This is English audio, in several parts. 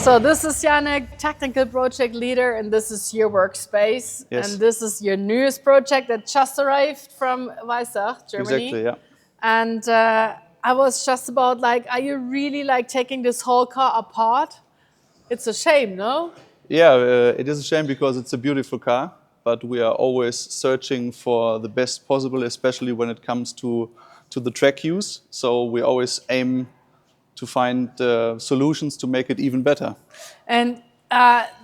So this is Jannik, technical project leader, and this is your workspace. Yes. And this is your newest project that just arrived from Weissach, Germany. Exactly, yeah. And I was just about like, are you really like taking this whole car apart? It's a shame, no? Yeah, it is a shame because it's a beautiful car, but we are always searching for the best possible, especially when it comes to the track use. So we always aim to find solutions to make it even better. And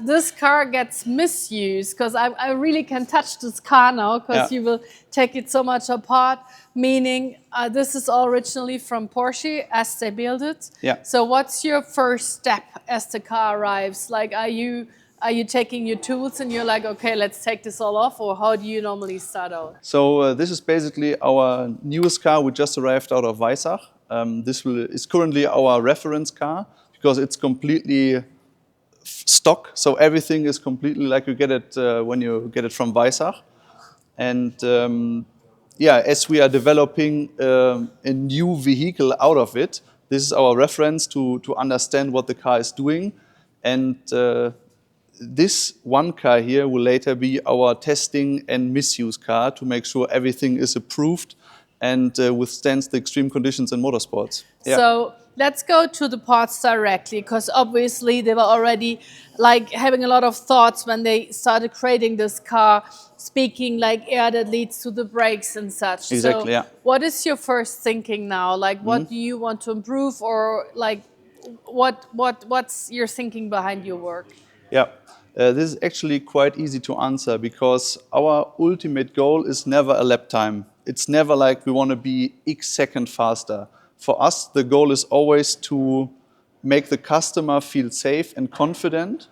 this car gets misused because I really can touch this car now because Yeah. you will take it so much apart, meaning this is all originally from Porsche as they build it. Yeah. So what's your first step as the car arrives? Like, are you taking your tools and you're like, okay, let's take this all off, or how do you normally start out? So this is basically our newest car. We just arrived out of Weissach. This is currently our reference car because it's completely stock. So everything is completely like you get it when you get it from Weissach. And yeah, as we are developing a new vehicle out of it, this is our reference to understand what the car is doing. And this one car here will later be our testing and misuse car to make sure everything is approved and withstands the extreme conditions in motorsports. Yeah. So let's go to the parts directly, because obviously they were already like having a lot of thoughts when they started creating this car, speaking like air that leads to the brakes and such. Exactly, So yeah. what is your first thinking now? Like, what do you want to improve, or like what's your thinking behind your work? Yeah, this is actually quite easy to answer because our ultimate goal is never a lap time. It's never like we want to be X second faster. For us, the goal is always to make the customer feel safe and confident,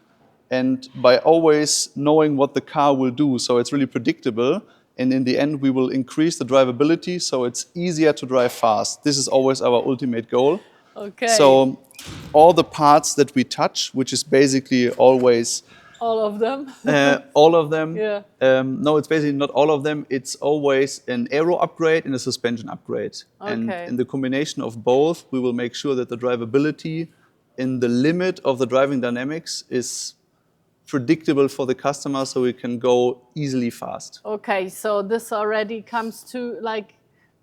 and by always knowing what the car will do, so it's really predictable. And in the end, we will increase the drivability, so it's easier to drive fast. This is always our ultimate goal. Okay. So all the parts that we touch, which is basically always all of them. all of them. Yeah. No, it's basically not all of them. It's always an aero upgrade and a suspension upgrade. Okay. And in the combination of both, we will make sure that the drivability in the limit of the driving dynamics is predictable for the customer so we can go easily fast. Okay, so this already comes to like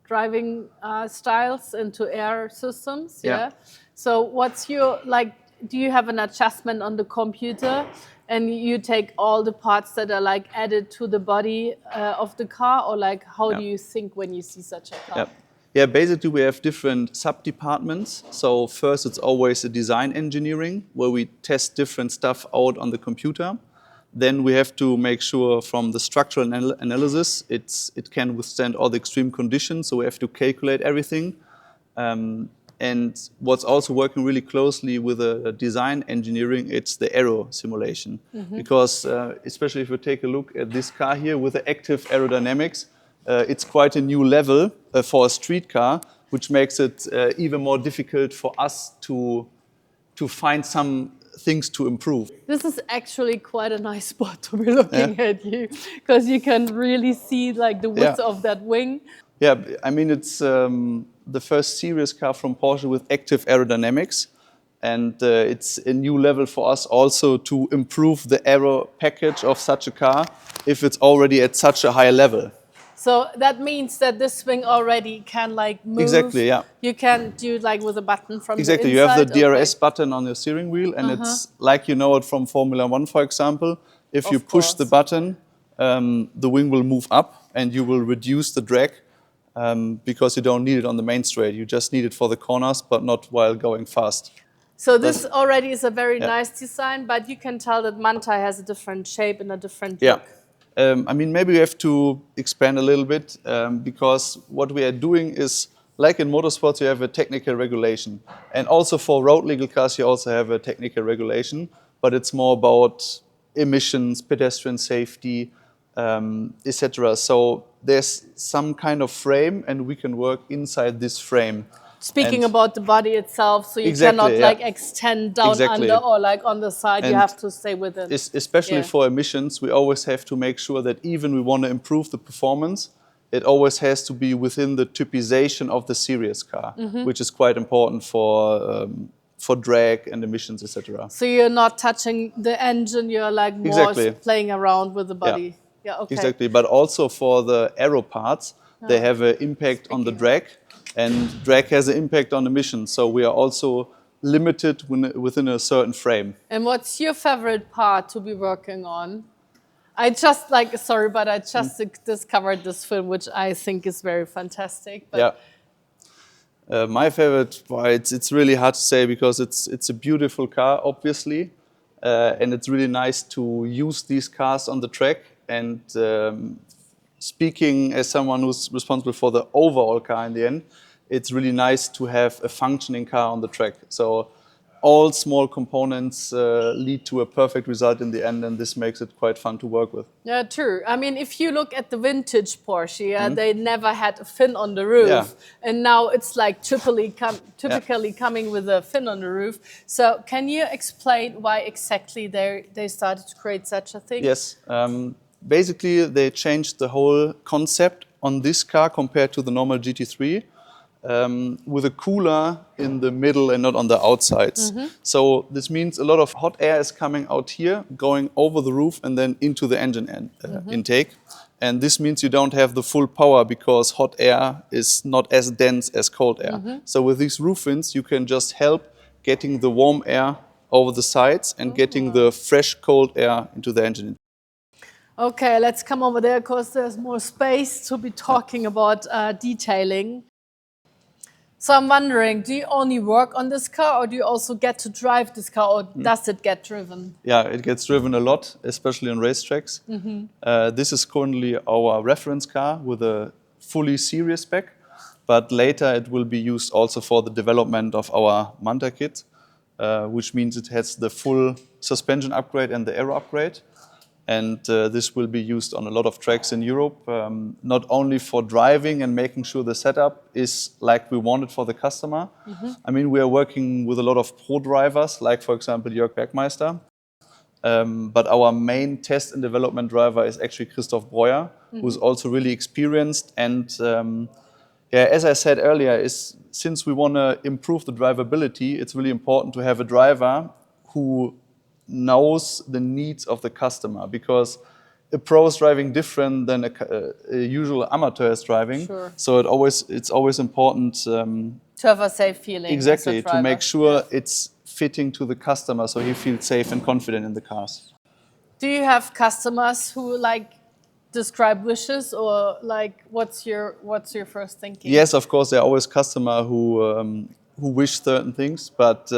driving styles into air systems, yeah? So what's your, like, do you have an adjustment on the computer and you take all the parts that are like added to the body of the car, or like how do you think when you see such a car? Yeah, basically we have different sub-departments. So first it's always a design engineering where we test different stuff out on the computer. Then we have to make sure from the structural analysis it can withstand all the extreme conditions, so we have to calculate everything. And what's also working really closely with the design engineering, it's the aero simulation. Because especially if you take a look at this car here with the active aerodynamics, it's quite a new level for a street car, which makes it even more difficult for us to find some things to improve. This is actually quite a nice spot to be looking at you, because you can really see like the width of that wing. Yeah, I mean, it's the first serious car from Porsche with active aerodynamics. And it's a new level for us also to improve the aero package of such a car if it's already at such a high level. So that means that this wing already can like move. Exactly, yeah. You can do like with a button from the inside. Exactly, you have the DRS button on your steering wheel, and it's like you know it from Formula 1, for example. If you push the button, the wing will move up and you will reduce the drag because you don't need it on the main straight. You just need it for the corners, but not while going fast. So this already is a very nice design, but you can tell that Manthey has a different shape and a different look. I mean, maybe we have to expand a little bit because what we are doing is, like in motorsports, you have a technical regulation. And also for road legal cars, you also have a technical regulation, but it's more about emissions, pedestrian safety, etc. So there's some kind of frame and we can work inside this frame. Speaking about the body itself, so you cannot like extend down under or like on the side, you have to stay within. Especially for emissions, we always have to make sure that even we want to improve the performance, it always has to be within the typization of the series car, which is quite important for for drag and emissions, etc. So you're not touching the engine, you're like more Exactly. playing around with the body. Yeah, okay. Exactly, but also for the aero parts, they have an impact on the drag, and drag has an impact on emissions. So we are also limited within a certain frame. And what's your favorite part to be working on? I just sorry, but I just discovered this film, which I think is very fantastic. But yeah. My favorite, well, it's really hard to say because it's a beautiful car, obviously, and it's really nice to use these cars on the track. And speaking as someone who's responsible for the overall car in the end, it's really nice to have a functioning car on the track. So all small components lead to a perfect result in the end, and this makes it quite fun to work with. Yeah, true. I mean, if you look at the vintage Porsche, they never had a fin on the roof, and now it's like typically coming with a fin on the roof. So can you explain why exactly they started to create such a thing? Yes. Basically, they changed the whole concept on this car compared to the normal GT3. With a cooler in the middle and not on the outsides. So this means a lot of hot air is coming out here, going over the roof and then into the engine intake. And this means you don't have the full power because hot air is not as dense as cold air. So with these roof fins, you can just help getting the warm air over the sides and getting the fresh cold air into the engine. Okay, let's come over there because there's more space to be talking about detailing. So I'm wondering, do you only work on this car or do you also get to drive this car, or does it get driven? Yeah, it gets driven a lot, especially on racetracks. This is currently our reference car with a fully series spec, but later it will be used also for the development of our Manthey kit, which means it has the full suspension upgrade and the aero upgrade. And this will be used on a lot of tracks in Europe, not only for driving and making sure the setup is like we want it for the customer. I mean, we are working with a lot of pro drivers, like, for example, Jörg Bergmeister. But our main test and development driver is actually Christoph Breuer, who's also really experienced. And as I said earlier, since we want to improve the drivability, it's really important to have a driver who knows the needs of the customer, because a pro is driving different than a usual amateur is driving. Sure. So it's always important to have a safe feeling. Exactly, to make sure it's fitting to the customer so he feels safe and confident in the cars. Do you have customers who describe wishes, or what's your first thinking? Yes, of course, there are always customers who wish certain things, but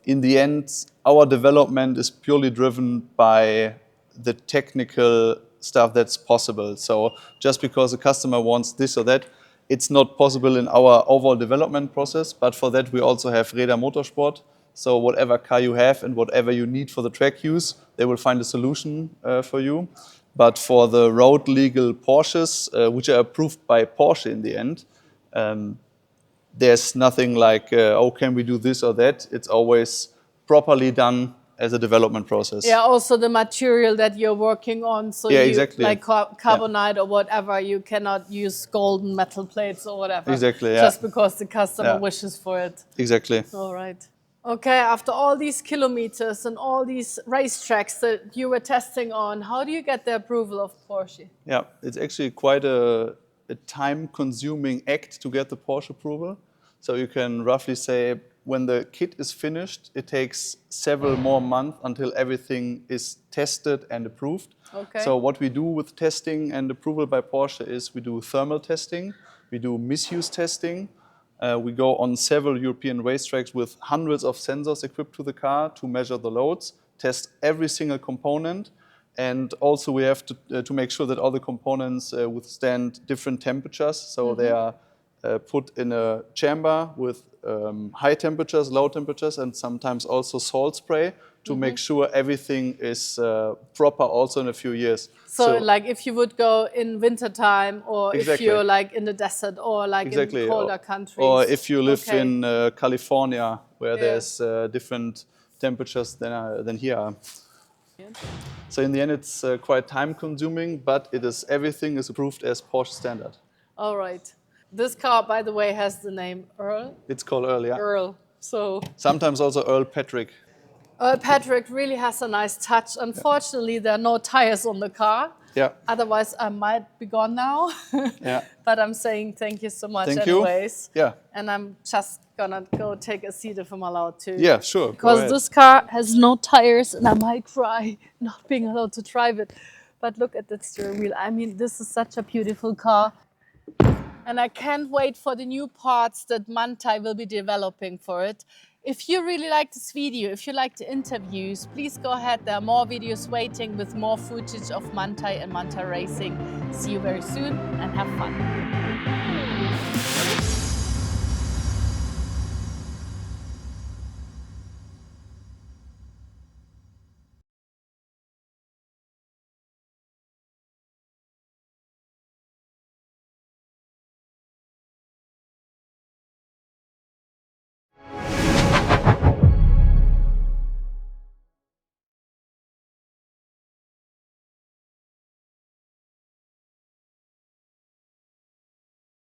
in the end, our development is purely driven by the technical stuff that's possible. So just because a customer wants this or that, it's not possible in our overall development process. But for that, we also have Reda Motorsport. So whatever car you have and whatever you need for the track use, they will find a solution for you. But for the road legal Porsches, which are approved by Porsche in the end, there's nothing like, can we do this or that? It's always properly done as a development process. Yeah, also the material that you're working on. So exactly. Like carbonite or whatever, you cannot use golden metal plates or whatever. Exactly, yeah. Just because the customer wishes for it. Exactly. All right. Okay, after all these kilometers and all these racetracks that you were testing on, how do you get the approval of Porsche? Yeah, it's actually quite a time-consuming act to get the Porsche approval. So you can roughly say when the kit is finished, it takes several more months until everything is tested and approved. Okay. So what we do with testing and approval by Porsche is we do thermal testing, we do misuse testing. We go on several European racetracks with hundreds of sensors equipped to the car to measure the loads, test every single component. And also we have to make sure that all the components withstand different temperatures. So they are put in a chamber with high temperatures, low temperatures, and sometimes also salt spray to make sure everything is proper also in a few years. So if you would go in wintertime, or if you're in the desert, or in colder countries. Or if you live in California, where there's different temperatures than here. So in the end, it's quite time-consuming, but everything is approved as Porsche standard. All right. This car, by the way, has the name Earl. It's called Earl, yeah. Earl. So Sometimes also Earl Patrick. Patrick really has a nice touch. Unfortunately, there are no tires on the car. Yeah. Otherwise, I might be gone now. Yeah. But I'm saying thank you so much Thank you. anyways. Yeah. And I'm just gonna go take a seat if I'm allowed to. Yeah, sure. Go Because ahead. this car has no tires and I might cry not being allowed to drive it. But look at that steering wheel. I mean, this is such a beautiful car. And I can't wait for the new parts that Manthey will be developing for it. If you really like this video, if you like the interviews, please go ahead. There are more videos waiting with more footage of Manthey and Manthey Racing. See you very soon and have fun.